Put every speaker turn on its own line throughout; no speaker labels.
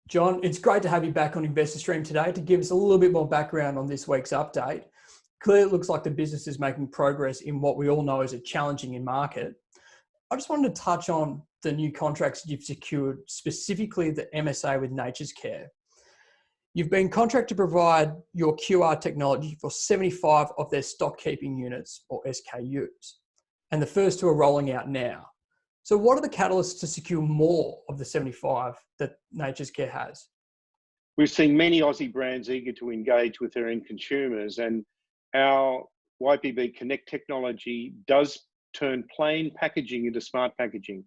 John, it's great to have you back on Investor Stream today to give us a little bit more background on this week's update. Clearly, it looks like the business is making progress in what we all know is a challenging in market. I just wanted to touch on the new contracts you've secured, specifically the MSA with Nature's Care. You've been contracted to provide your QR technology for 75 of their stock keeping units, or SKUs, and the first two are rolling out now. So what are the catalysts to secure more of the 75 that Nature's Care has?
We've seen many Aussie brands eager to engage with their end consumers, and our YPB Connect technology does turn plain packaging into smart packaging.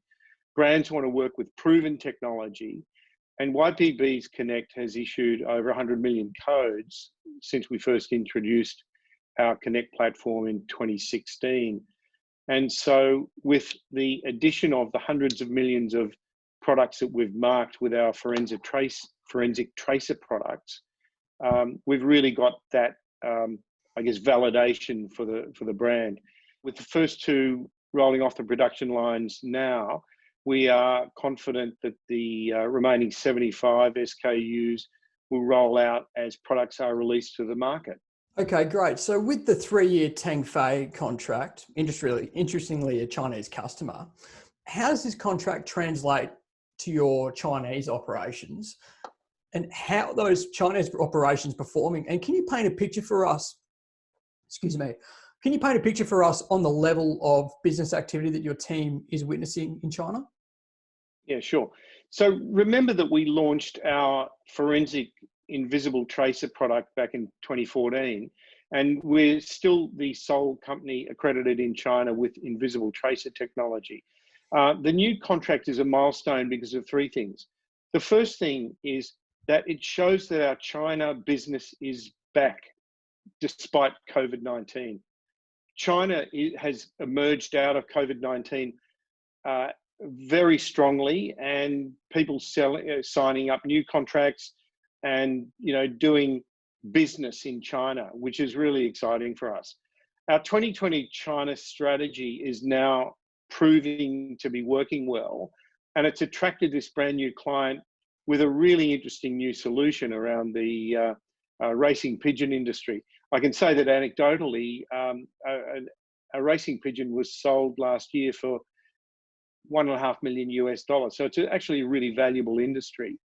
Brands want to work with proven technology, and YPB's Connect has issued over 100 million codes since we first introduced our Connect platform in 2016. And so with the addition of the hundreds of millions of products that we've marked with our forensic tracer products, we've really got that, validation for the brand. With the first two rolling off the production lines now, we are confident that the remaining 75 SKUs will roll out as products are released to the market.
Okay, great. So with the 3-year Tengfei contract, interestingly a Chinese customer, how does this contract translate to your Chinese operations and how those Chinese operations performing? And can you paint a picture for us, can you paint a picture for us on the level of business activity that your team is witnessing in China?
Yeah, sure. So remember that we launched our forensic invisible tracer product back in 2014, and we're still the sole company accredited in China with invisible tracer technology. The new contract is a milestone because of three things. The first thing is that it shows that our China business is back despite COVID-19. China has emerged out of COVID-19 very strongly, and people signing up new contracts and doing business in China, which is really exciting for us. Our 2020 China strategy is now proving to be working well, and it's attracted this brand new client with a really interesting new solution around the racing pigeon industry. I can say that anecdotally, a racing pigeon was sold last year for $1.5 million US. So it's actually a really valuable industry.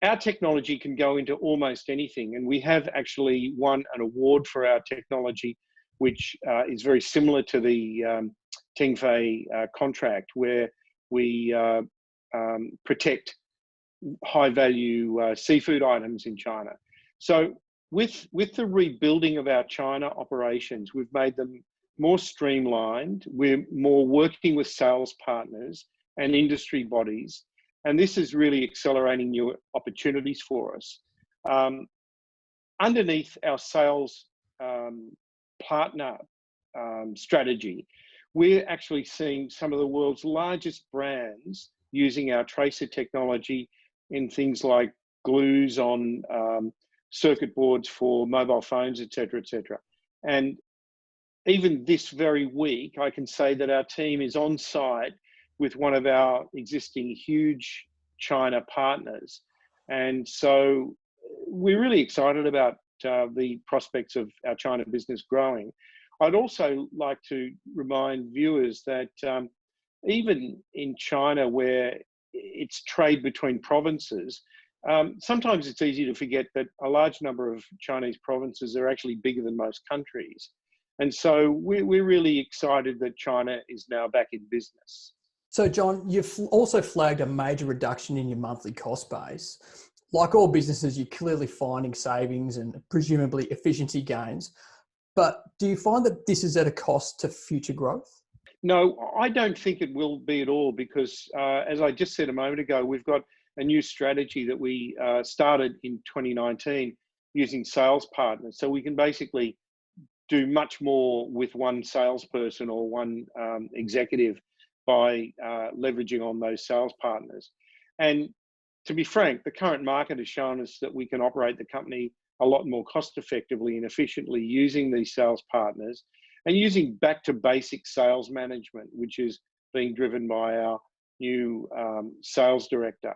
Our technology can go into almost anything, and we have actually won an award for our technology, which is very similar to the Tengfei contract, where we protect high-value seafood items in China. So with the rebuilding of our China operations, we've made them more streamlined. We're more working with sales partners and industry bodies, and this is really accelerating new opportunities for us. Underneath our sales partner strategy, we're actually seeing some of the world's largest brands using our tracer technology in things like glues on circuit boards for mobile phones, et cetera, et cetera. And even this very week, I can say that our team is on site with one of our existing huge China partners. And so we're really excited about the prospects of our China business growing. I'd also like to remind viewers that even in China, where it's trade between provinces, sometimes it's easy to forget that a large number of Chinese provinces are actually bigger than most countries. And so we're really excited that China is now back in business.
So John, you've also flagged a major reduction in your monthly cost base. Like all businesses, you're clearly finding savings and presumably efficiency gains. But do you find that this is at a cost to future growth?
No, I don't think it will be at all, because as I just said a moment ago, we've got a new strategy that we started in 2019 using sales partners. So we can basically do much more with one salesperson or one executive by leveraging on those sales partners. And to be frank, the current market has shown us that we can operate the company a lot more cost effectively and efficiently using these sales partners and using back to basic sales management, which is being driven by our new sales director.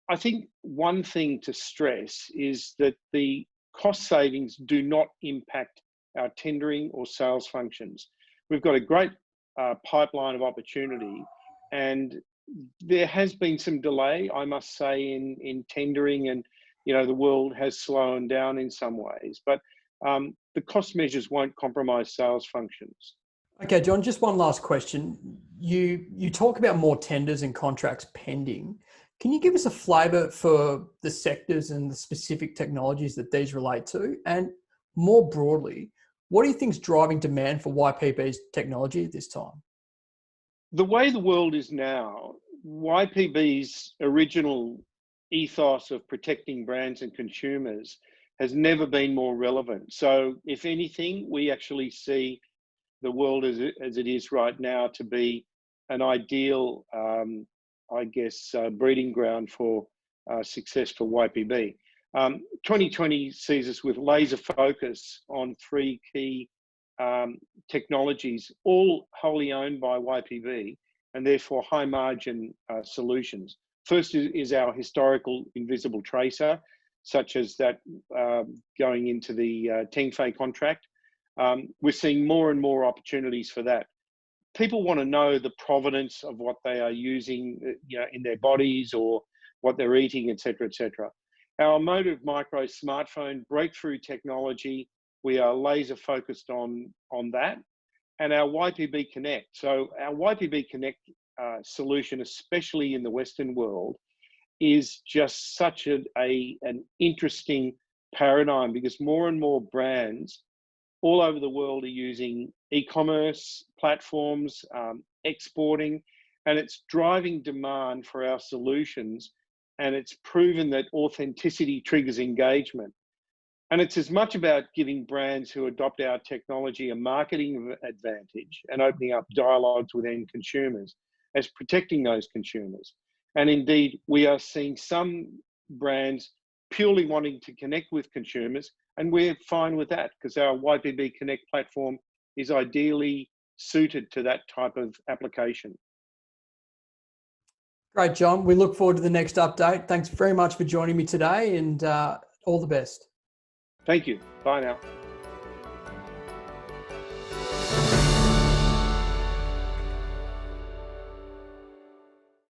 I think one thing to stress is that the cost savings do not impact our tendering or sales functions. We've got a great pipeline of opportunity, and there has been some delay, I must say, in tendering, and the world has slowed down in some ways. But the cost measures won't compromise sales functions.
Okay, John, just one last question. You talk about more tenders and contracts pending. Can you give us a flavour for the sectors and the specific technologies that these relate to? And more broadly, what do you think is driving demand for YPB's technology at this time?
The way the world is now, YPB's original ethos of protecting brands and consumers has never been more relevant. So if anything, we actually see the world as it is right now to be an ideal, breeding ground for success for YPB. 2020 sees us with laser focus on three key technologies, all wholly owned by YPB, and therefore high margin solutions. First is our historical invisible tracer, such as that going into the Tengfei contract. We're seeing more and more opportunities for that. People want to know the provenance of what they are using, in their bodies or what they're eating, etc., etc. Our Motiv Micro smartphone breakthrough technology, we are laser focused on that, and our YPB Connect. So our YPB Connect solution, especially in the Western world, is just such an interesting paradigm, because more and more brands all over the world are using e-commerce platforms, exporting, and it's driving demand for our solutions. And it's proven that authenticity triggers engagement. And it's as much about giving brands who adopt our technology a marketing advantage and opening up dialogues with end consumers as protecting those consumers. And indeed, we are seeing some brands purely wanting to connect with consumers, and we're fine with that because our YPB Connect platform is ideally suited to that type of application.
Great, John. We look forward to the next update. Thanks very much for joining me today, and all the best.
Thank you. Bye now.